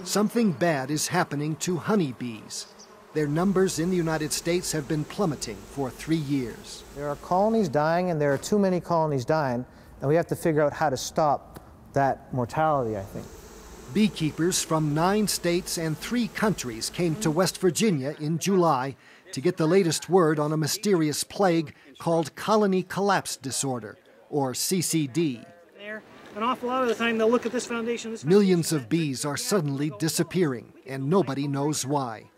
Something bad is happening to honeybees. Their numbers in the United States have been plummeting for 3 years. There are colonies dying, and there are too many colonies dying, and we have to figure out how to stop that mortality, I think. Beekeepers from 9 states and 3 countries came to West Virginia in July to get the latest word on a mysterious plague called colony collapse disorder, or CCD. An awful lot of the time they'll look at this foundation. Millions of bees are suddenly disappearing, and nobody knows why.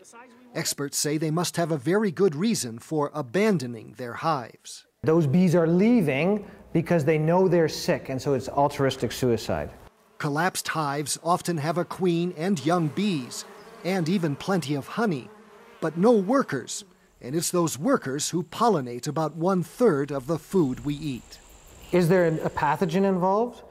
Experts say they must have a very good reason for abandoning their hives. Those bees are leaving because they know they're sick, and so it's altruistic suicide. Collapsed hives often have a queen and young bees, and even plenty of honey, but no workers, and it's those workers who pollinate about 1/3 of the food we eat. Is there a pathogen involved?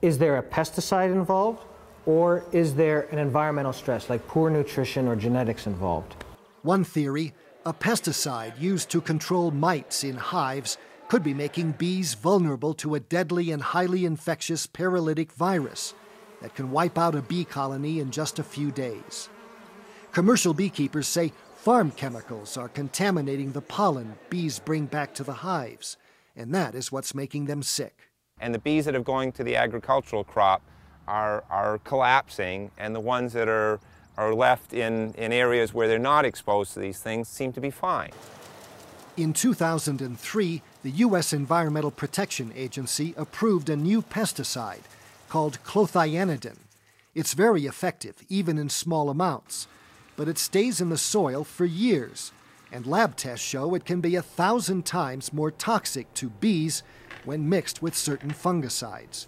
Is there a pesticide involved? Or is there an environmental stress, like poor nutrition or genetics involved? One theory, a pesticide used to control mites in hives could be making bees vulnerable to a deadly and highly infectious paralytic virus that can wipe out a bee colony in just a few days. Commercial beekeepers say farm chemicals are contaminating the pollen bees bring back to the hives, and that is what's making them sick. And the bees that are going to the agricultural crop are collapsing, and the ones that are left in areas where they're not exposed to these things seem to be fine. In 2003, the U.S. Environmental Protection Agency approved a new pesticide called clothianidin. It's very effective, even in small amounts, but it stays in the soil for years, and lab tests show it can be 1,000 times more toxic to bees when mixed with certain fungicides.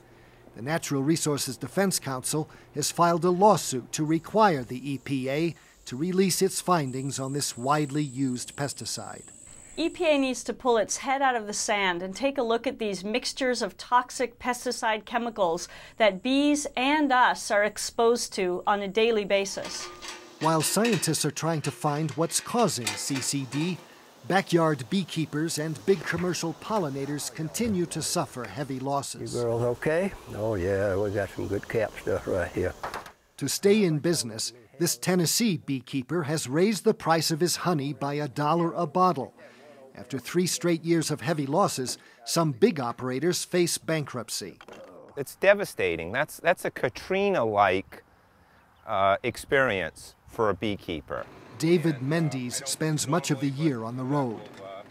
The Natural Resources Defense Council has filed a lawsuit to require the EPA to release its findings on this widely used pesticide. EPA needs to pull its head out of the sand and take a look at these mixtures of toxic pesticide chemicals that bees and us are exposed to on a daily basis. While scientists are trying to find what's causing CCD, backyard beekeepers and big commercial pollinators continue to suffer heavy losses. You girls okay? Oh yeah, we got some good cap stuff right here. To stay in business, this Tennessee beekeeper has raised the price of his honey by $1 a bottle. After 3 straight years of heavy losses, some big operators face bankruptcy. It's devastating. That's a Katrina-like experience for a beekeeper. David Mendes spends much of the year on the road.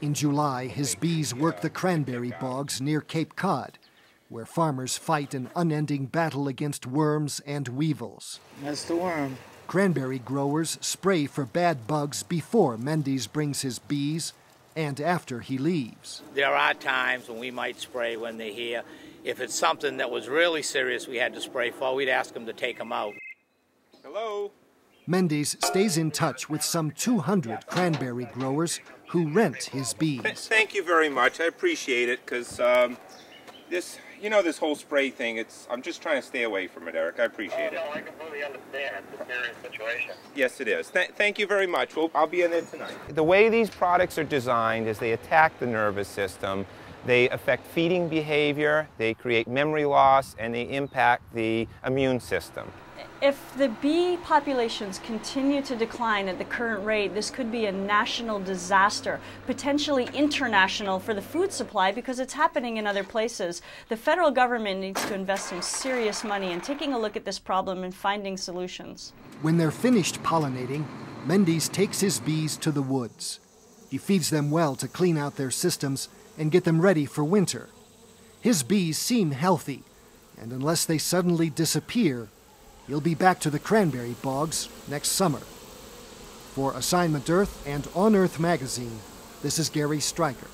In July, his bees work the cranberry bogs near Cape Cod, where farmers fight an unending battle against worms and weevils. That's the worm. Cranberry growers spray for bad bugs before Mendes brings his bees and after he leaves. There are times when we might spray when they're here. If it's something that was really serious we had to spray for, we'd ask them to take them out. Hello? Mendes stays in touch with some 200 cranberry growers who rent his bees. Thank you very much. I appreciate it, because this whole spray thing, I'm just trying to stay away from it, Eric. I appreciate it. No, I completely understand. It's a serious situation. Yes, it is. Thank you very much. I'll be in there tonight. The way these products are designed is they attack the nervous system. They affect feeding behavior, they create memory loss, and they impact the immune system. If the bee populations continue to decline at the current rate, this could be a national disaster, potentially international for the food supply, because it's happening in other places. The federal government needs to invest some serious money in taking a look at this problem and finding solutions. When they're finished pollinating, Mendes takes his bees to the woods. He feeds them well to clean out their systems and get them ready for winter. His bees seem healthy, and unless they suddenly disappear, he'll be back to the cranberry bogs next summer. For Assignment Earth and On Earth magazine, this is Gary Stryker.